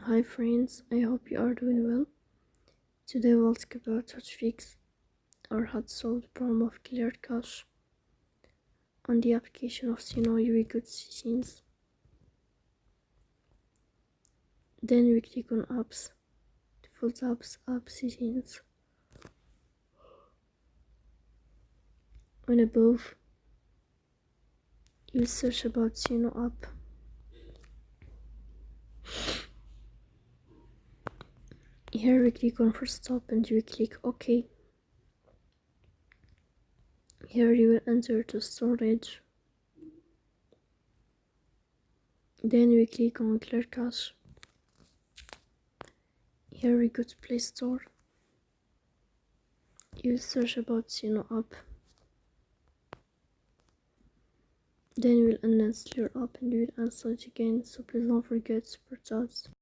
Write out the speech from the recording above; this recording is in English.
Hi friends, I hope you are doing well. Today we'll talk about how to fix or how to solve the problem of clear cache on the application of Suno UI Good Settings. Then we click on Apps, Default Apps, App Settings. On above, you search about Suno app. Here we click on First Stop and we click OK. Here you will enter to storage. Then we click on Clear Cache. Here we go to Play Store. You search about Suno app. Then you will uninstall your app and you will install it again, so please don't forget to support us.